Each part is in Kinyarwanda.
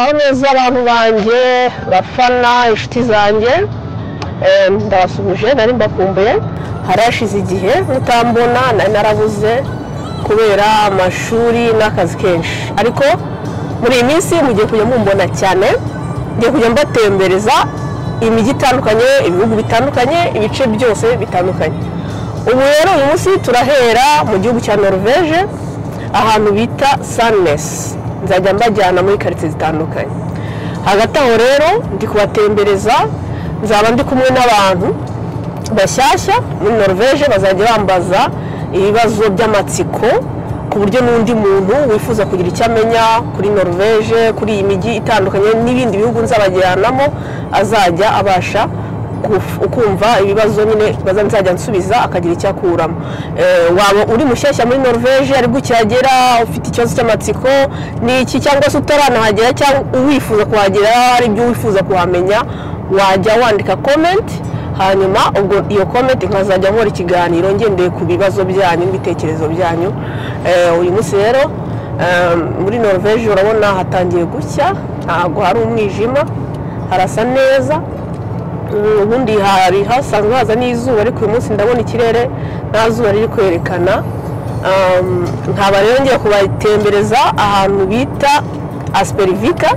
muraho neza abantu banjye bafana inshuti zanjye ndabasubije nari mbakumbuye harashize igihe mutambona nari narabuze kubera amashuri n'akazi kenshi ariko muri iyi minsi mugiye kujya mumbona cyane ngiye kujya mbatembereza imijyi itandukanye ibihugu bitandukanye ibice byose bitandukanye ubu rero uyu munsi turahera mu gihugu cya Norvège ahantu bita Sandnes nzajya mbajyana muri quartier zitandukanye hagati aho rero ndi kubatembereza nzaba ndi kumwe n'abantu bashyashya muri Norvège bazajya bambaza ibibazo by'amatsiko ku buryo n'undi muntu wifuza kugira icyo amenya kuri Norvège kuri iyi mijyi itandukanye n'ibindi bihugu nzabajyanamo azajya abasha ukumva ibibazo nyine bazanzajya nsubiza akagira icyo akuramo waba uri mushyashya muri Norvège ari gukihagera ufite ikibazo cy'amatsiko n'iki cyangwa se utaranahagera cyangwa uwifuza kuhagera hari ibyo wifuza kuhamenya wajya wandika comment hanyuma ubwo iyo comment nkazajya nkora ikiganiro ngendeye ku bibazo byanyu n'ibitekerezo byanyu uyu munsi rero muri Norvège urabona hatangiye gucya ntabwo hari umwijima harasa neza ubundi hari hasanzwe haza n'izuba ariko uyu munsi ndabona ikirere nta zuba riri kwerekana nkaba rero ngiye kubatembereza ahantu bita Aspervika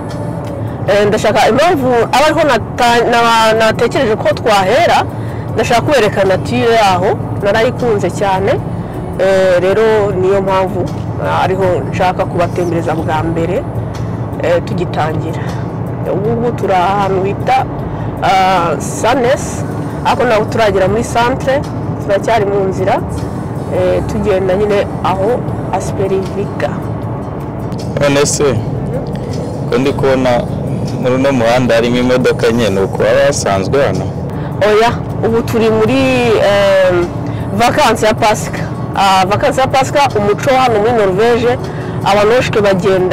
ndashaka impamvu aba ariho natekereje ko twahera ndashaka kubereka nature yaho narayikunze cyane rero niyo mpamvu ariho nshaka kubatembereza bwa mbere tugitangira ubu turi ahantu bita Sandnes ariko ntabwo turagera muri centre turacyari mu nzira tugenda nyine aho Aspervika none se ko ndi kubona muri no muhanda harimo imodoka nyene uko abasanzwe hano oya ubu turi muri vacances ya Pasika vacances ya Pasika umuco hano muri Norvège abanoshke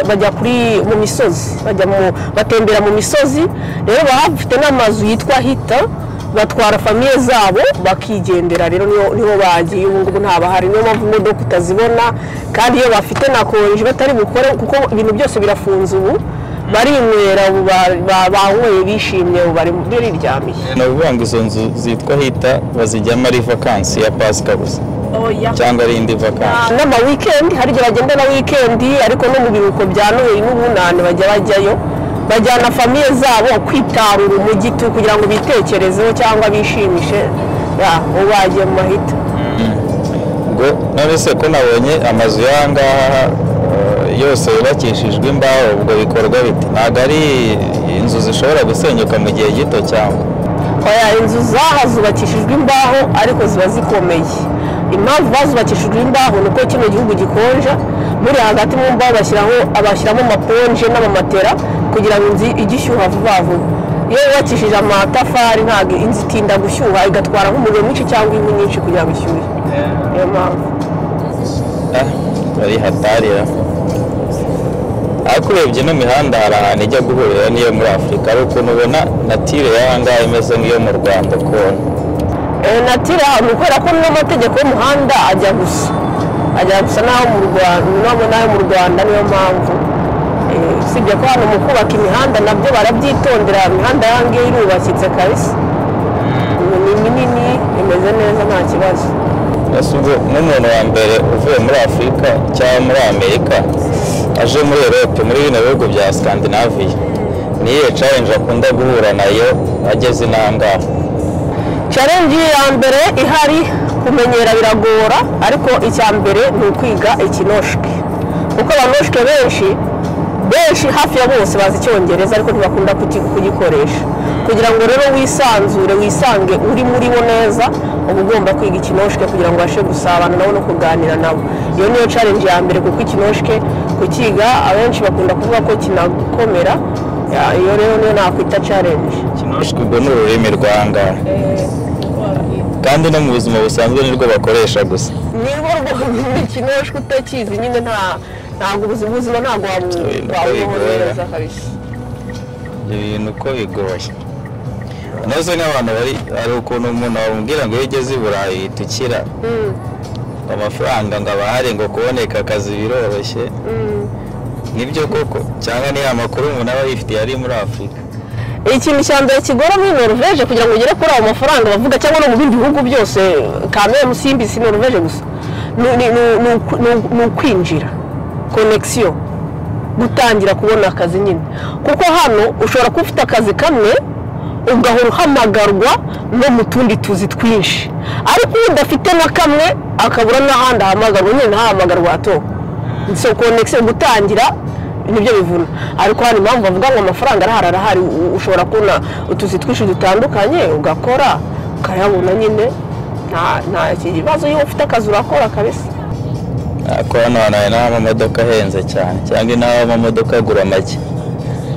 bajya kuri mu misozi batembera mu misozi rero bafite n'amazu yitwa hita batwara famiye zabo bakigendera rero niho bagiye ubu ngubu ntabahari niyo mpamvu imodoka utazibona kandi iyo bafite na konje batari bukore kuko ibintu byose birafunze ubu barinywera banyweye bishimye bari biriryamiye navuga ngo izo nzu zitwa hita bazijyamo ari vacances ya Pasika gusa cyangwa ari indi vacances n'ama weekend hari igihe bagenda na weekend ariko no mu biruhuko bya Noheli n'ubunane bajya bajyayo bajyana famiye zabo kwitarura umujyi kugira ngo bitekerezeho cyangwa bishimishe ubagiye mu mahita ngo none se ko nabonye amazu y'ahangaha yose yubakishijwe imbaho ubwo bikorwa bite ntabwo ari inzu zishobora gusenyuka mu gihe gito cyangwa oya inzu zubakishijwe imbaho ariko ziba zikomeye impamvu bazubakishijwe imbaho nuko kino gihugu gikonja muri hagati mu mbaho bashyiramo amaponje n'amamatera kugira ngo inzu igishyuha vuba vuba iyo yubakishije amatafari ntabwo inzu itinda gushyuha igatwara nk'umuriro mwinshi cyangwa inkwi nyinshi kugira ngo ishyuhe niyo mpamvu bari hatarira ariko urebye no mihanda hari ahantu ijya guhurira n'iyo muri Afurika ari ukuntu ubona natire y'ahangaha imeze nk'iyo mu Rwanda kubona natire ni ukubera ko n'amategeko y'umuhanda ajya gusa n'aho mu Rwanda niyo mpamvu usibye ko hano mu kubaka imihanda nabyo barabyitondera imihanda y'ahangaha irubakitse kabisa ni minini imeze neza nta kibazo nk'umuntu wa mbere uvuye muri Afurika cyangwa muri Amerika aje muri Europe muri bino bihugu bya Scandinavia niyo challenge akunda guhura nayo ageze n'ahangaha challenge ya mbere ihari kumenyera biragora ariko icya mbere ni ukwiga ikinoshke kuko abanoshke benshi hafi ya bose bazi icyongereza ariko ntibakunda kugikoresha kugira ngo rero wisange uri muri bo neza uba ugomba kwiga ikinoshke kugira ngo ubashe gusabana nabo no kuganira nabo iyo niyo challenge ya mbere kuko ikinoshke kukiga abenshi bakunda kuvuga ko kinakomera iyo rero niyo nakwita challenge ikinoshke ubwo ni ururimi rw'ahangaha kandi no mu buzima busanzwe nirwo bakoresha gusa nirwo ikinoshke utakizi nyine ntabwo ubuzima ntabwo wabuboneza kabisa ibintu uko bigoye nazo n'abantu hari ukuntu umuntu wamubwira ngo iyo ugeze i Burayi tukira amafaranga ngo abahari ngo kuboneka akazi biroroshye nibyo koko cyangwa ni amakuru umuntu aba yifitiye ari muri Afurika. Ikintu cya mbere kigora muri Norvège kugira ngo ugere kuri ayo mafaranga bavuga cyangwa no mu bindi bihugu byose kamere musimbi si Norvège gusa ni ukwinjira connection gutangira kubona akazi nyine kuko hano ushobora kuba ufite akazi kamwe ugahora uhamagarwa no mu tundi tuzi twinshi ariko udafite na kamwe akabura n'ahandi ahamagarwa nyine ntahamagarwa hato so connection gutangira nibyo bivuna ariko hano impamvu bavuga ngo amafaranga arahari ushobora kubona utuzi twinshi dutandukanye ugakora ukayabona nyine nta kibazo iyo ufite akazi urakora kabisa. Ko hano n'amamodoka ahenze cyane cyangwa n'amamodoka agura make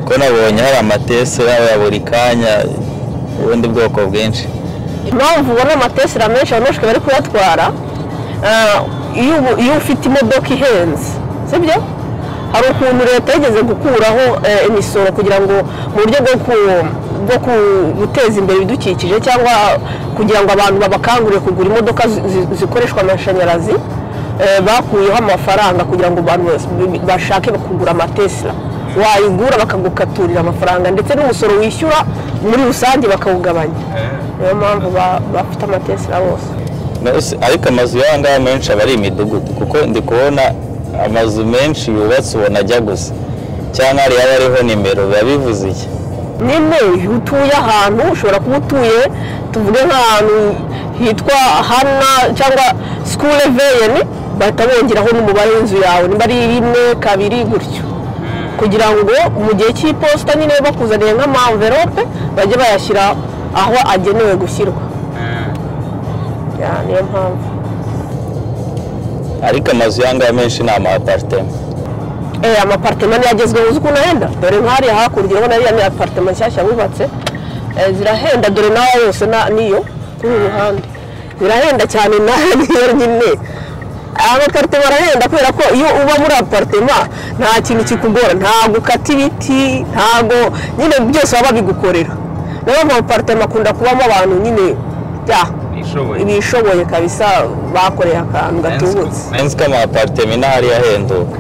ko nabonye hari amatesi ya buri kanya ubundi bwoko bwinshi. Impamvu ubona amatesira menshi abanoshwe bari kuyatwara iyo ufite imodoka ihenze sibyo hari ukuntu leta yigeze gukuraho imisoro kugira ngo mu buryo bwo guteza imbere ibidukikije cyangwa kugira ngo abantu babakangurire kugura imodoka zikoreshwa amashanyarazi bakuyeho amafaranga kugira ngo abantu bashake kugura amatesira wayigura bakagukaturira amafaranga ndetse n'umusoro wishyura muri rusange bakawugabanya niyo mpamvu bafite amatesira bose. Ariko amazu y'ahangaha menshi aba ari imidugudu kuko ndi kubona amazu menshi yubatse ubona ajya gusa cyangwa hari yaba ariho nimero biba bivuze iki? Nyine utuye ahantu ushobora kuba utuye tuvuge nk'ahantu hitwa Hana cyangwa School Veyeni bahita bongeraho n'umubare w'inzu yawe niba ari 1 2 gutyo kugira ngo mu gihe cy'iposita nyine bakuzaniye nk'ama-envelope bajye bayashyira aho agenewe gushyirwa. Niyo mpamvu. Ariko amazu y'ahangaha menshi ni ama-apartment. Ama-apartment yagezweho uzi ukuntu ahenda dore nk'ahari hakurya urabona ariya ni apartment nshyashya bubatse zirahenda dore nawe yose niyo kuri uyu ruhande zirahenda cyane niyo nyine amapartema arahenda kubera ko iyo uba muri apartema nta kintu kikugora ntago ukata ibiti ntago nyine byose baba bigukorera naho amapartema akunda kubamo abantu nyine ibishoboye kabisa bakoreye akantu gatubutse. Nzi ko amapartema n'ahari yahenduka.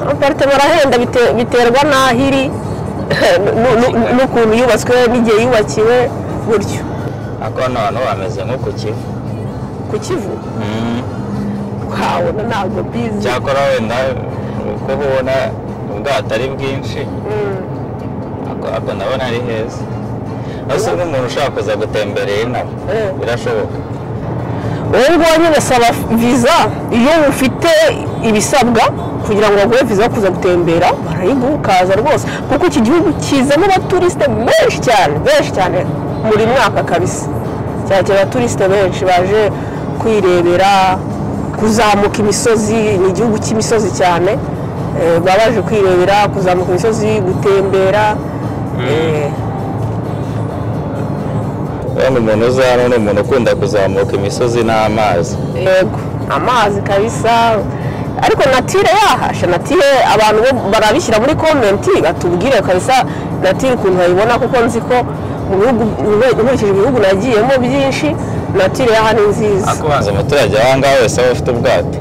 Amapartema arahenda biterwa n'ahiri n'ukuntu yubatswe n'igihe yubakiwe gutyo. Ako hano bameze nko ku Kivu. Ku Kivu? Wabona ntabwo bizi. Cyakora wenda uko ubona ubwato ari bwinshi ako ndabona ari heza. Ese nk'umuntu ushaka kuza gutemberera inaha birashoboka? Wowe ubonye basaba visa iyo ufite ibisabwa kugira ngo baguhe visa yo kuza gutembera barayiguha ukaza rwose kuko iki gihugu kizamo abaturiste benshi cyane muri mwaka kabisa cyane abaturiste benshi baje kwirebera kuzamuka imisozi ni igihugu cy'imisozi cyane babaje kwirebera kuzamuka imisozi gutembera umuntu uzana ni umuntu ukunda kuzamuka imisozi n'amazi. Yego amazi kabisa ariko natire yahasha natire abantu barabishyira muri komenti batubwire kabisa natire ukuntu bayibona kuko nzi ko mu bihugu nkurikije ibihugu nagiyemo byinshi natire yaha ni nziza. Akubanza umuturage ahangaha wese aba afite ubwato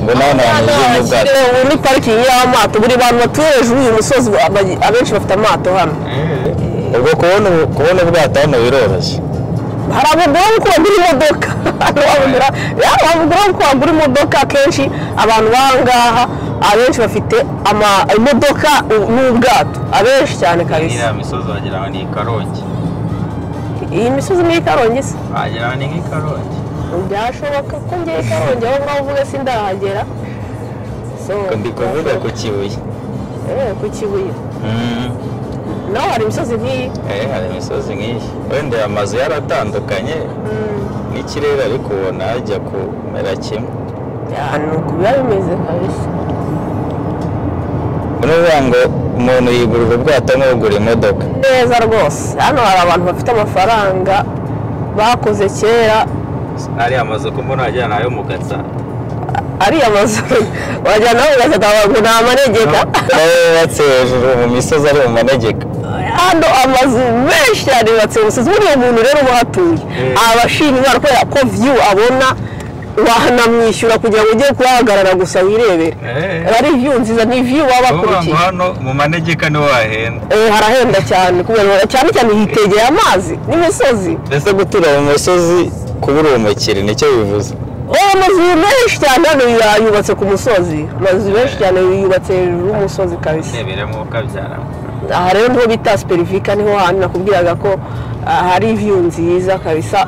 mbona hano hantu ubwato ni parikingi y'amato buri bantu batuye hejuru y'uyu musozi abenshi bafite amato hano. Ubwo kubona ubwato hano biroroshye. Hari abagura ko bagura imodoka ko bagura imodoka kenshi abantu bangaha abenshi bafite imodoka n'ubwato abenshi cyane kabisa. Iriya misozi wagira ngo ni Karongi. Iyi misozi ni Karongi se? Wagira ngo ni Karongi. Byashoboka ko ngiye Karongi aho ngaho uvuge sindahagera. Ndi kuvuga ku Kibuye. Ku Kibuye. Naho hari imisozi nk'iyi? Hari imisozi nk'iyi wenda amazu yaratandukanye n'ikirere ariko ubona hajya kumera kimwe. Nuko biba bimeze kabisa. Nuvuga ngo umuntu yigurira ubwato nk'ugura imodoka. Neza rwose hano hari abantu bafite amafaranga bakoze kera. Ari amazu ko mbona ajyana nayo mu Gatsata. Ari amazu wajyana nayo mu Gatsata ngo nta manegeka. Yubatse hejuru mu misozi ari mu manegeka. Hano amazu menshi cyane yubatse mu misozi buriya muntu rero uba uhatuye abashima Imana kubera ko view abona wahanamwishyura kugira ngo ujye kuhagarara gusa wirebere ari view nziza ni view wabakurikiye hano mu manegeka ni wahenda harahenda cyane kubera cyane hitegeye amazi n'imisozi ese gutura mu musozi kubura umukire nicyo bivuze amazu menshi cyane hano yubatse ku musozi amazu menshi cyane yubatse hejuru y'umusozi kabisa neberemo kabyara aha rero niho bita Supervika niho hantu nakubwiraga ko hari view nziza kabisa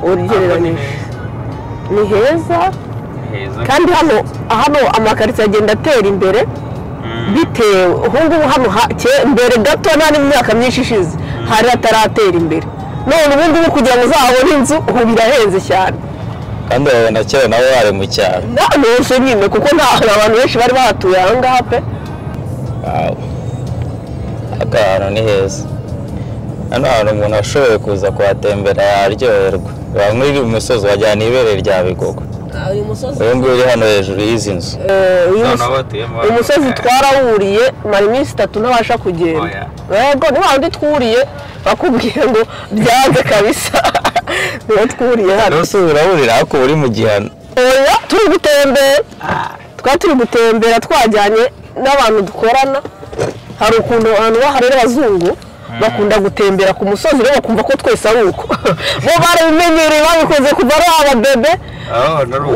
ugereranyije ni heza kandi hano amakaritsiye agenda atera imbere bitewe ubungubu hano mbere gato nta n'imyaka myinshi ishize hari hataratera imbere none ubungubu kugira ngo uzabone inzu ubu birahenze cyane kandi urabona kera nawe wari mu cyaro nose nyine kuko nta abantu benshi bari bahatuye aha ngaha pe aka hantu ni heza hano hantu umuntu ashoboye kuza kuhatembera yaryoherwa bamwe uri mu musozi wajyana ibere rya Bigogo uyu nguyu uri hano hejuru y'izi nzu umusozi twarawuriye mara iminsi 3 ntabasha kugenda yego ni wandi twuriye bakubwiye ngo byanze kabisa niho twuriye hano rwose urawurira ariko uri mu gihano oya turi gutembera twajyanye n'abantu dukorana hari ukuntu abantu baharera abazungu bakunda gutembera ku musozi rero bakumva ko twese ari uko bo barabimenyereye babikoze kuva ari ababebe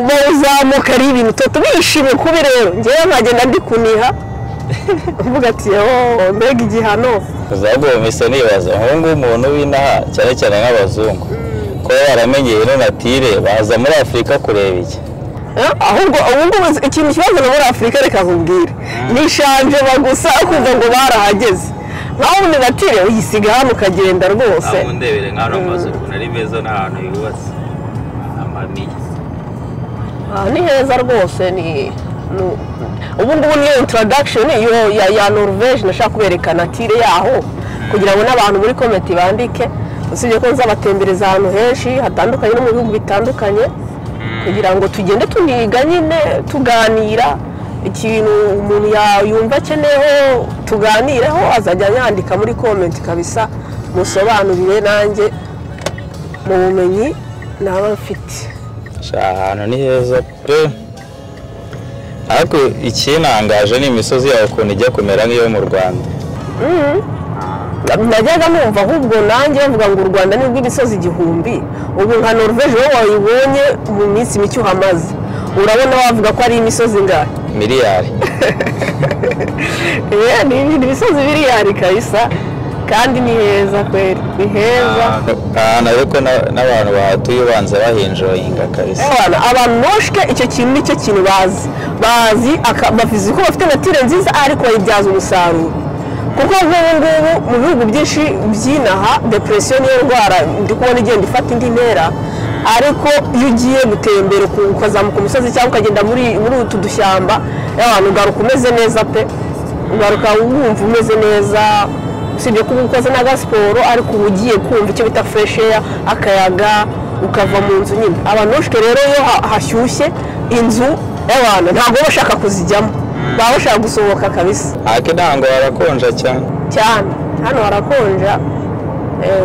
bazamuka ari ibintu tubishimye kubi rero ngewe nkagenda ndi kuniha mvuga ati mbega igihano uzagomese nibaza nk'ubu umuntu w'inaha cyane cyane nk'abazungu ko baramenyeye no natire baza muri Afurika kureba iki ahubwo ubungubu ikintu kibazo no muri Afurika reka nkubwire nishanje bagusa kumva ngo barahageze naho ubundi natire uyisiga hano ukagenda rwose aho ndebere nk'ano amazu ari meza n'ahantu yubatse amamiye ni heza rwose ni ubungubu niyo introduction ya Norvège nashaka kubereka natire yaho kugira ngo n'abantu muri comment bandike usibye ko nzabatembereza ahantu henshi hatandukanye no mu bihugu bitandukanye kugira ngo tugende tuniga nyine tuganira ikintu umuntu yumva akeneyeho tuganireho azajya yandika muri comment kabisa musobanurire nanjye mu bumenyi naba mfite ahantu ni heza pe ariko ikinangaje ni imisozi yawe ukuntu ijya kumera nk'iyo mu Rwanda najyaga numva ahubwo nanjye bavuga ngo u Rwanda ni rw'imisozi 1000 ubu nka Norvège wowe wayibonye mu minsi mike uhamaze urabona bavuga ko ari imisozi ngahe miliyari ni imisozi miliyari kabisa kandi ni heza kweli ni heza ariko n'abantu bahatuye ubanza bahinjoyinga kabisa abantu noshke icyo kintu nicyo kintu bazi bavuze ko bafite natire nziza ariko bayibyaza umusaruro kuko nk'ubu mu bihugu byinshi by'inaha depression niyo ndwara ndi kubona igenda ifata indi ntera ariko iyo ugiye gutembera ukazamuka umusozi cyangwa ukagenda muri utu dushyamba abantu ugaruka umeze neza pe ugaruka wumva umeze neza usibye kuba ukoze n'agasiporo ariko uba ugiye kumva icyo bita fresh air akayaga ukava mu nzu nyine abantu noshke rero iyo hashyushye inzu y'abantu ntabwo bashaka kuzijyamo baba bashaka gusohoka kabisa ariko ntabwo harakonja cyane hano harakonja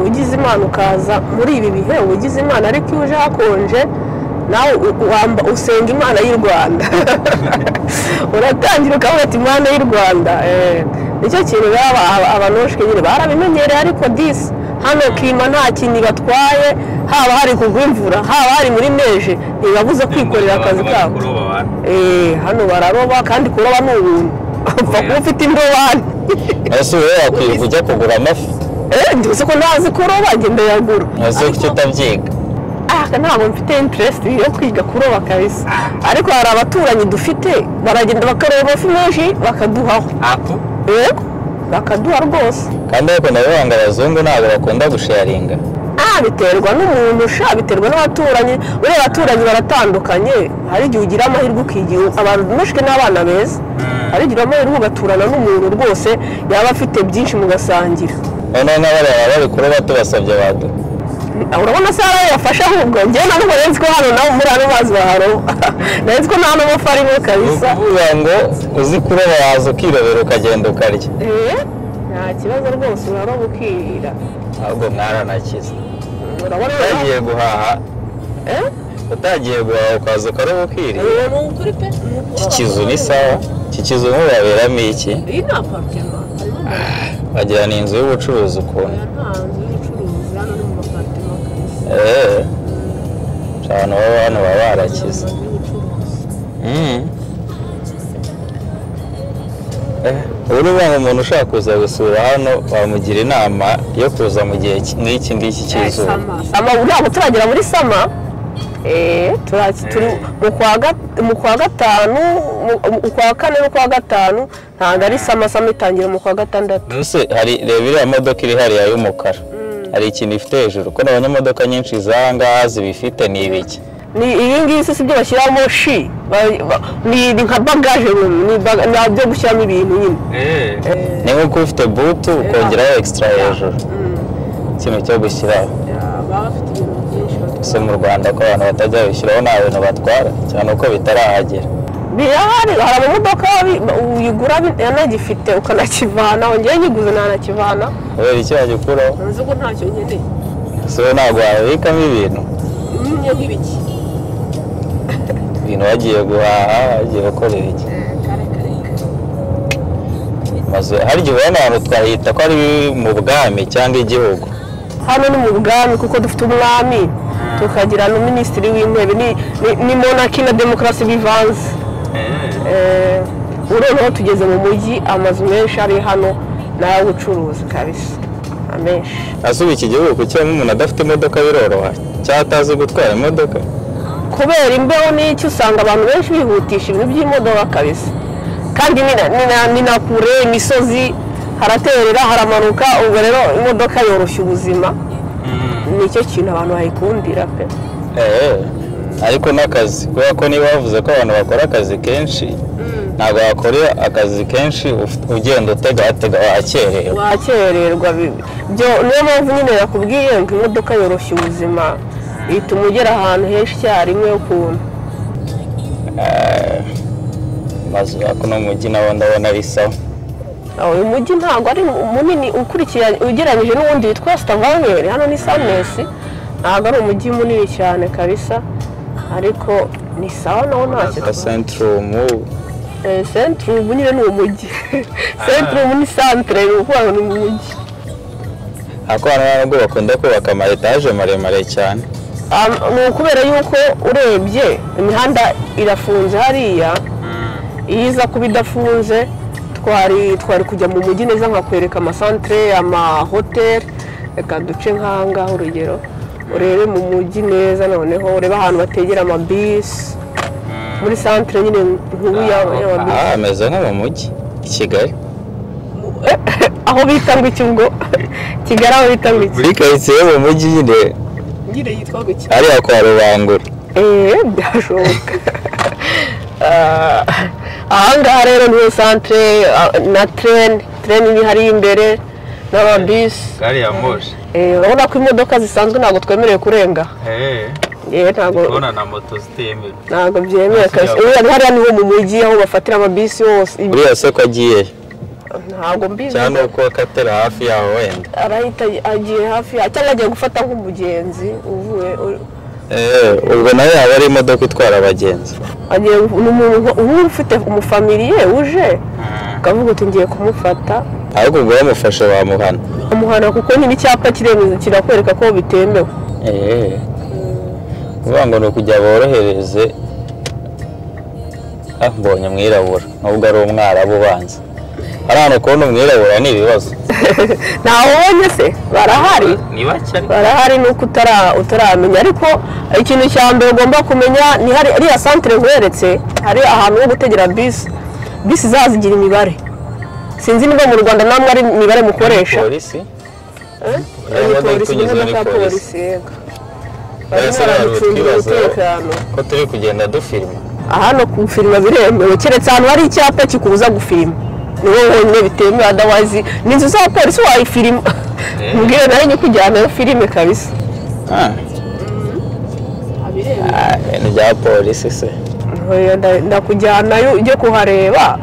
ugize imana ukaza muri ibi bihe ugize imana ariko iyo uje hakonje nawe usenga imana y'u Rwanda uratangira ukavuga ati imana y'u Rwanda nicyo kintu abanoshke nyine barabimenyereye ariko disi hano klima nta kintu batwaye haba hari kugwa imvura haba hari muri neje ntibabuze kwikorera akazi kabo hano bararoba kandi kuroba ni ubuntu upfa kuba ufite indobani ese wowe wakwiye kujya kugura amafi ntibuze ko ntazi kuroba ngenda yagura ese kuki utabyiga ntabwo mfite interest yo kwiga kuroba kabisa ariko hari abaturanyi dufite baragenda bakaroba amafi menshi bakaduhaho bakaduha rwose kandi ariko ndabona abazungu ntabwo bakunda gusharinga biterwa n'umuntu biterwa n'abaturanyi ureba abaturanyi baratandukanye hari igihe ugira amahirwe ukigira abantu mushike n'abana beza hari igihe amahirwe ugaturana n'umuntu rwose yaba afite byinshi mugasangira noneho n'abariya bari kuroba tubasabye badu urabona se arayo yafashe ahubwo njyewe ntabwo nzi ko hano nawe muri ano mazi baharoba nzi ko nta n'amafi arimo kabisa uvuga ngo uzi kuroba waza ukirobera ukagenda ukarya nta kibazo rwose uraroba ukirira ahubwo mwaranakize urabona bagiye guhaha utagiye guhaha ukaza ukaroba ukiriye ni ukuri pe iki kizu ni sawa iki kizu mubaberamo iki iyi ni apartment wagira ni inzu y'ubucuruzi ukuntu nta nzu y'ubucuruzi hano ni mu apartment abantu baba hano baba barakize ubu ni umuntu ushaka kuza gusura hano wamugira inama yo kuza mu gihe nk'iki ngiki cy'izuba ntabwo turagera muri sama turi mu kwa gatanu ukwa kane n'ukwa gatanu ntabwo ari sama itangira mu kwa gatandatu mbese reba iriya modoka iri hariya y'umukara hari ikintu ifite hejuru ko n'abanyamodoka nyinshi z'aha ngaha zibifite ni ibiki ni iyi ngiyi si byo bashyiramo shi ni nka bagaje ni byo gushyiramo ibintu nyine ni nk'uko ufite butu ukongeraho extra hejuru ikintu cyo gushyiraho baba bafite ibintu byinshi ese mu Rwanda ko abantu batajya babishyiraho nta bintu batwara cyane uko bitarahagera birahari hari amamodoka uyigura yanagifite ukanakivana wongeye nyiguze ntanakivana kubera iki wagikuraho nzi ko ntacyo nkeneye ese wowe ntabwo wabikamo ibintu nk'ibiki ibintu wagiye guhaha wagiye gukorera iki maze hari igihe ubona ahantu twahita ko ari mu bwami cyangwa igihugu hano ni mu bwami kuko dufite umwami tukagira na minisitiri w'intebe ni monarchy na demokarasi bivanze urabona tugeze mu mujyi amazu menshi ari hano n'ay'ubucuruzi kabisa amenshi asuba iki gihugu cyangwa umuntu adafite imodoka biroroha cyangwa atazi gutwara imodoka kubera imbeho n'icyo usanga abantu benshi bihutisha ibintu by'imodoka kabisa kandi ni na kure imisozi haraterera haramanuka ubwo rero imodoka yoroshya ubuzima nicyo kintu abantu bayikundira pe ariko n'akazi kubera ko niba bavuze ko abantu bakora akazi kenshi ntabwo wakora akazi kenshi ugenda utega wakererwa niyo mpamvu nyine yakubwiye ngo imodoka yoroshya ubuzima ituma ugera ahantu henshi icyarimwe ukuntu amazu yako no mujyi nawo ndabona ari sawa uyu mujyi ntabwo ari munini ugereranyije n'ubundi witwa Stavanger hano ni Samnesi ntabwo ari umujyi munini cyane kabisa ariko ni sawa nawo ntacyo Centrum nyine ni umujyi Centrum ni centre ni ukuvuga ni umujyi ako hano ntabwo bakunda kubaka ama etaje maremare cyane ni ukubera yuko urebye imihanda irafunze hariya iyo iza kuba idafunze twari kujya mu mujyi neza nkakwereka amasantere amahoteli reka duce nk'ahangaha urugero urebe mu mujyi neza noneho urebe ahantu bategera amabisi muri santere nyine nk'ubu y'amabisi ameze nko mu mujyi i Kigali aho bita ngo iki ngo Kigali aho bita ngo iki muri karitsiye mu mujyi nyine yitwa ngo iki hariya kwa Rubangura byashoboka ahangaha rero niyo santere na treni ni hariya imbere n'amabisi gari ya moshi urabona ko imodoka zisanzwe ntabwo twemerewe kurenga ndabona na moto zitemewe ntabwo byemewe hariya niho mu mujyi aho bafatira amabisi yose uriya se ko agiye ntabwo mbizi cyangwa uko akatera hafi yaho wenda arahita agiye hafi yaho cyangwa agiye gufata nk'umugenzi uvuye ubwo nawe yaba ari imodoka itwara abagenzi agiye umuntu ufite umufamiliye uje ukavuga uti ngiye kumufata ariko ubwo bamufashe bamuhana bamuhana kuko nyine icyapa kiremeza kirakwereka ko bitemewe kuvuga ngo ni ukujya borohereze mbonye mwirabura nubwo ari umwarabu ubanza ari hano kubona umwirabura ni ibibazo ntawubonye se barahari barahari nuko utaramenya ariko ikintu cya mbere ugomba kumenya ni hariya santere nkweretse hari ahantu ho gutegera bisi zazigira imibare sinzi niba mu Rwanda namwe ari imibare mukoresha polisi imodoka ya polisi yego ko turi kugenda dufilima hano gufilima biremewe keretse ahantu hari icyapa kikubuza gufilima ni wowe wonyine bitemewe otherwise n'inzu za polisi wayifilima mbwira nawe njye kujyanayo filime kabisa ni bya polisi se ndakujyanayo ujye kuhareba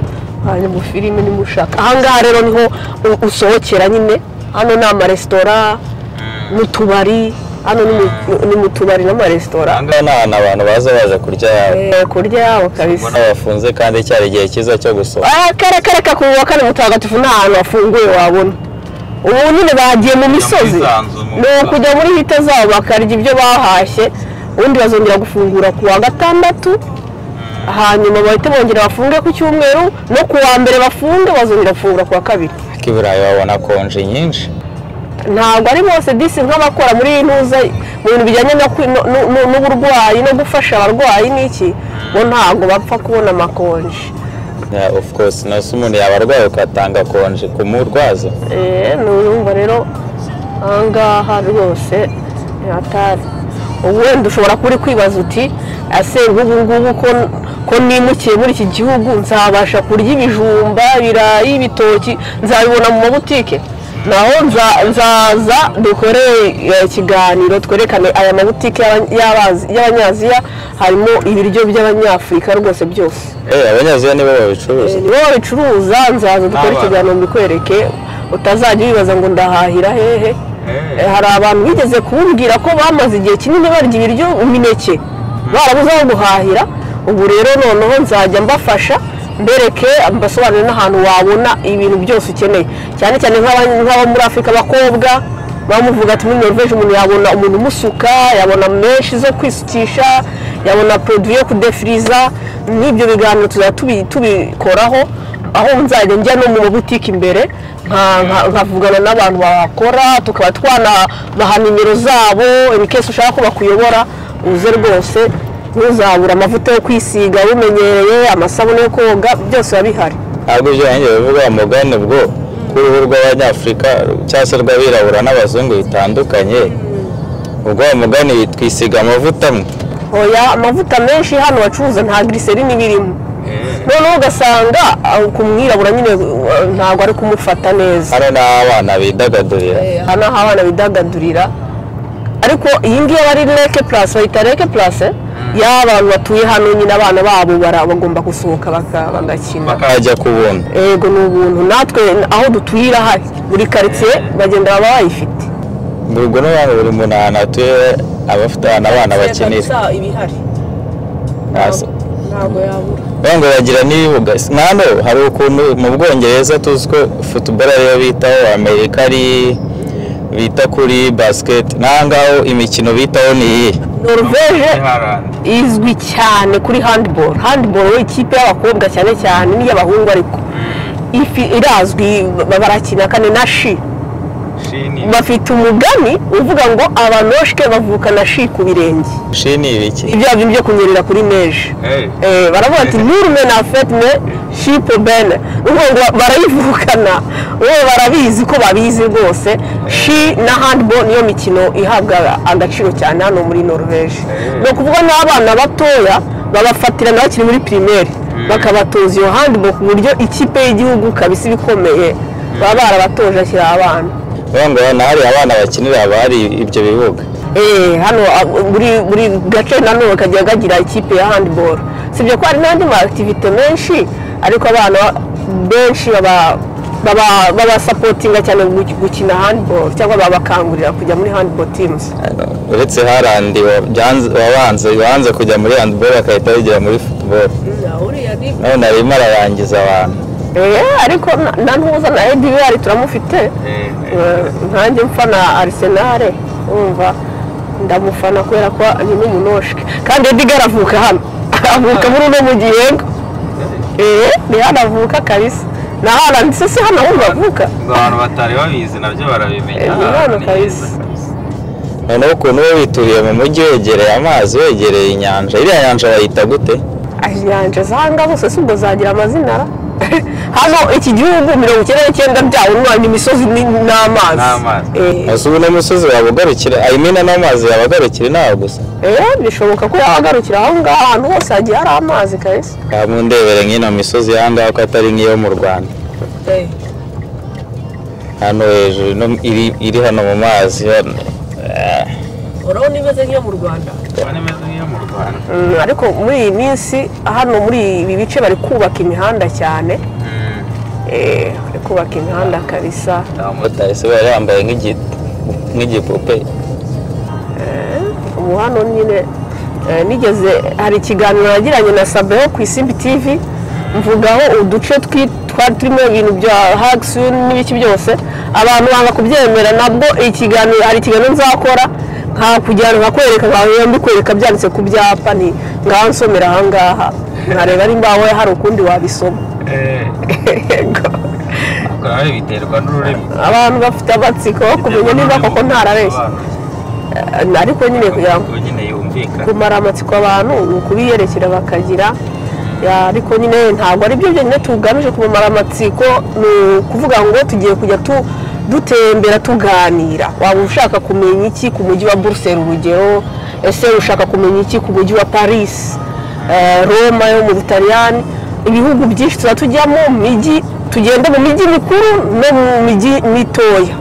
hanyuma filime nimushaka ahangaha rero niho usohokera nyine hano ni amaresitora n'utubari hano ni mu tubari n'amaresitora. Aha ni ahantu abantu baza kurya yabo. Kurya yabo kabisa. Ubona bafunze kandi cyari igihe cyiza cyo gusoma. Kareka ku wa kane mutagatifu nta hantu hafunguye wabona. Ubu nyine bagiye mu misozi. Ni ukujya muri hita zabo bakarya ibyo bahashye. Ubundi bazongera gufungura ku wa gatandatu. Hanyuma bahita bongera bafunge ku cyumweru no ku wa mbere bafunge bazongera gufungura ku wa kabiri. Kiburayi babona konje nyinshi. Ntabwo ari bose disi nk'abakora muri ntuza mu bintu bijyanye n'uburwayi no gufasha abarwayi n'iki bo ntabwo bapfa kubona amakonje. Of course nase umuntu yabarwaye ukatanga konje kumurwaza. N'urumva rero ahangaha rwose atari wenda ushobora kuri kwibaza uti ase ngubu ko nimukiye muri iki gihugu nzabasha kurya ibijumba ibirayi ibitoki nzabibona mu mabutike. Naho nzaza dukore ikiganiro twerekane aya mabutike y'abanyaziya harimo ibiryo by'abanyafurika rwose byose. Abanyaziya nibo babicuruza. Nibo babicuruza nzaza dukore ikiganiro mbikwereke utazajya wibaza ngo ndahahira hehe. Hari abantu bigeze kumbwira ko bamaze igihe kinini barya ibiryo imineke barabuze aho guhahira. Ubu rero noneho nzajya mbafasha mbereke mbasobanurire n'ahantu wabona ibintu byose ukeneye cyane cyane nk'abo muri Afurika abakobwa bamuvuga ati muri Norvège umuntu yabona umuntu umusuka yabona menshi zo kwisukisha yabona produit yo kudefriza. N'ibyo biganiro tubikoraho aho nzajya njya no mu butike imbere nkavugana n'abantu bakora tukaba twanabaha nimero zabo in case ushaka ko bakuyobora uze rwose ntuzabura amavuta yo kwisiga umenyereye amasabune yo koga byose babihari. Ntabwo ibyo yanjye bivuga mugane bwo k'uruhu rw'abanyafurika cyangwa se rw'abirabura n'abazungu bitandukanye ubwo mugane twisiga amavuta amwe. Oya amavuta menshi hano bacuruza nta glycerine birimo. Noneho ugasanga kumwirabura nyine ntabwo ari kumufata neza. Hano n'abana bidagadurira. Hano abana bidagadurira ariko iyi ngiyi bari Lake Place bayita Lake Place y'abantu batuye hano nyine abana babo bagomba gusohoka bagakina bakajya kubona. Yego ni ubuntu natwe aho dutuyira hari buri quartier bagenda baba bayifite. Ubwo no bana buri muntu ahantu atuye abafite abana bakinira. Ibihari ntabwo yabura. Bango bagira n'ibibuga. Nano hari ukuntu mu Bwongereza tuzi ko football ariyo bitaho Amerika ari bita kuri basket nangaho imikino bitaho ni Norvège izwi cyane kuri handball. Handball ikipe y'abakobwa cyane n'iy'abahungu ariko irazwi barakina kane na shi. Bafite umugani uvuga ngo abanoshke bavukana shi ku birenge. Shi ni ibiki? Ibyo byo kunyerera kuri neige. Baravuga ati nurme na fetme shi pobene. Ubwo barayivukana. Barabizi ko babizi rwose. Shi na handball niyo mikino ihabwa agaciro cyane hano muri Norvège. No kuvuga n'abana batoya babafatira n'abakiri muri primaire bakabatoza iyo handball ku buryo ikipe y'igihugu kabisa bikomeye baba barabatoje ashyira abana. Bango hari abana bakinira bari ibyo bibuga. Hano buri gace nanone kajya gagira ikipe ya handball. Sibyo ko hari n'andi ma activity menshi ariko abana benshi baba supportinga cyane gukina handball cyangwa babakangurira kujya muri handball teams. Uretse harandi wabanze kujya muri handball akahita yigera muri football. None arimo ararangiza abantu. Ariko ntuza na Edouard turamufite. Nkanjye mfana Arsenal umva ndamufana kubera ko ni n'umunoshke kandi Edgar avuka hano avuka muri uno mugiyego. Ni hano avuka kabisa na hano ndetse hano wumva avuka abantu batari babizi nabyo barabimenya hano kabisa. Noneho ukuntu wituriye mu mujyi wegereye amazi wegereye inyanja iriya nyanja bayita gute? Inyanja zanga bose subwo zagira amazina hano iki gihugu 99 byawo ni imisozi n'amazi. Asubu n'umusozi wabugarukira ayimena n'amazi yabagarukira naho gusa. Bishoboka ko yabagarukira aho ngaho ahantu hose hagiye hari amazi kabisa. Mundebere nk'ino misozi yanga ko atari nk'iyo mu Rwanda. Hano hejuru iri hano mu mazi. Urabona imeze nk'iyo mu Rwanda. Ariko muri iyi minsi hano muri ibi bice bari kubaka imihanda cyane. Bari kubaka imihanda kabisa. Abamotari se bari bambaye nk'igipupe. ubu hano nyine nigeze hari ikiganiro nagiranye na Sabeho ku Isimbi TV mvugaho uduce twari turimo ibintu bya hacks n'ibiki byose abantu banga kubyemera nabwo ikiganiro hari ikiganiro nzakora nka kujyana nkakwereka nkaho mbikwereka byanditse ku byapa ni ngaho nsomera aha ngaha nkareba ari mbaho hari ukundi wabisoma Kandi biterwa n'ururimi abantu bafite amatsiko kumenya niba koko ntarabeshya ariko nyine kugira ngo kumara amatsiko abantu ukubiyerekera bakagira ariko nyine ntabwo ari byo byonyine tugamije kumara amatsiko ni ukuvuga ngo tugiye kujya dutembera tuganira waba ushaka kumenya iki ku mujyi wa Bruxelles urugero ese ushaka kumenya iki ku mujyi wa Paris Roma yo mu Butaliyani ibihugu byinshi tuba tujyamo mu mijyi tugenda mu mijyi mikuru no mu mijyi mitoya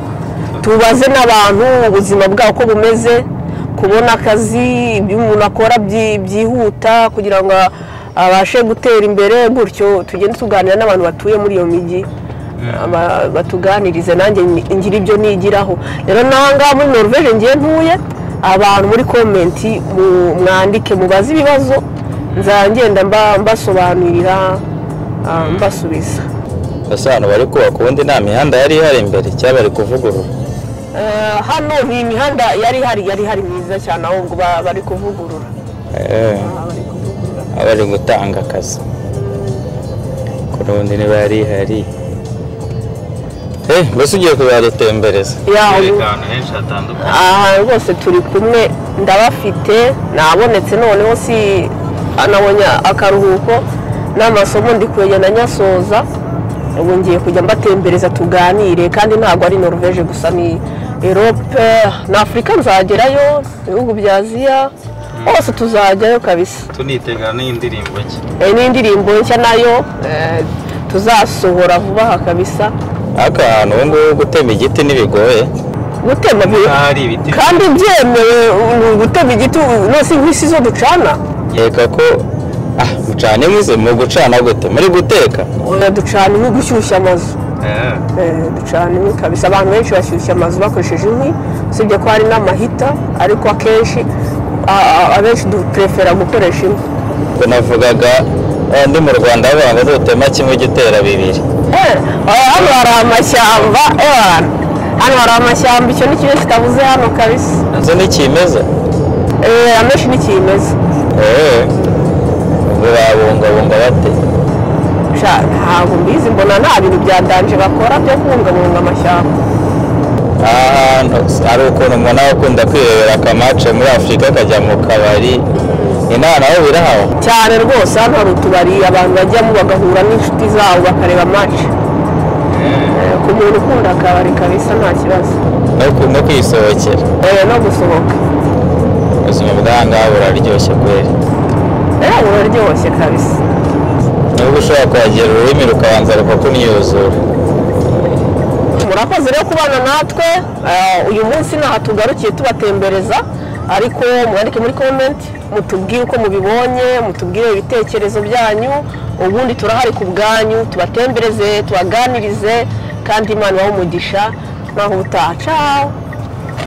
tubaze n'abantu ubuzima bwabo ko bumeze kubona akazi ibyo umuntu akora byihuta kugira ngo abashe gutera imbere gutyo tugende tuganira n'abantu batuye muri iyo mijyi batuganirize nanjye ngira ibyo nigiraho rero nanga muri Norvège ngiye ntuye abantu muri comment mwandike mubaze ibibazo nzagenda mbasobanurira mbasubiza basano bari kubaka ubundi nta mihanda yari ihari imbere cyangwa bari kuvugurura hano ni imihanda yari hari myiza cyane ahubwo bari kuvugurura bari gutanga akazi ku rundi niba yari ihari mbese ugiye kuzadutembereza ahantu henshi hatandukanye aha rwose turi kumwe ndabafite nabonetse noneho si anabonye akaruhuko n'amasomo ndi kugenda nyasoza ubu ngiye kujya mbatembereza tuganire kandi ntabwo ari Norvège gusa ni Europe na Afrika nzagerayo ibihugu bya Aziya hose tuzajyayo kabisa tunitegana n'indirimbo nshya n'indirimbo nshya nayo tuzasohora vuba aha kabisa akantu ubu ngubu gutema igiti ntibigoye gutema kandi byemewe gutema igiti nose nk'isi zo ducana yeka ko mucana inkwi mu gucana gute muri guteka ducana inkwi gushyushya amazu ducana inkwi kabisa abantu benshi bashyushya amazu bakoresheje inkwi usibye ko hari n'amahita ariko akenshi abenshi duprefera gukoresha inkwi ubwo navugaga ndi mu Rwanda bavuga ngo dutema kimwe gitera bibiri hano hari amashyamba hano hari amashyamba icyo ni kimwe kitabuze hano kabisa nazo ni kimeza amenshi ni kimeza ubwo babungabunga bate ntabwo mbizi mbona nta bintu bya danje bakora byo kubungabunga amashyamba ahantu hari ukuntu umuntu aba akunda kwirebera akamace muri Afurika akajya mu kabari inaha naho birahawe cyane rwose hano hari utubari abantu bajyamo bagahura n'inshuti zabo bakareba match ku muntu ukunda akabari kabisa nta kibazo no kwisohokera no gusohoka ubuzima bw'ahangaha buraryoshye kweri buraryoshye kabisa nubwo ushobora kuhagera ururimi rukabanza rukakuniyuzura murakoze rero kubana natwe uyu munsi naha tugarukiye tubatembereza ariko mwandike muri comment mutubwire uko mubibonye mutubwire ibitekerezo byanyu ubundi turahari ku bwanyu tubatembereze tubaganirize kandi Imana ibahe umugisha naho utaha ciao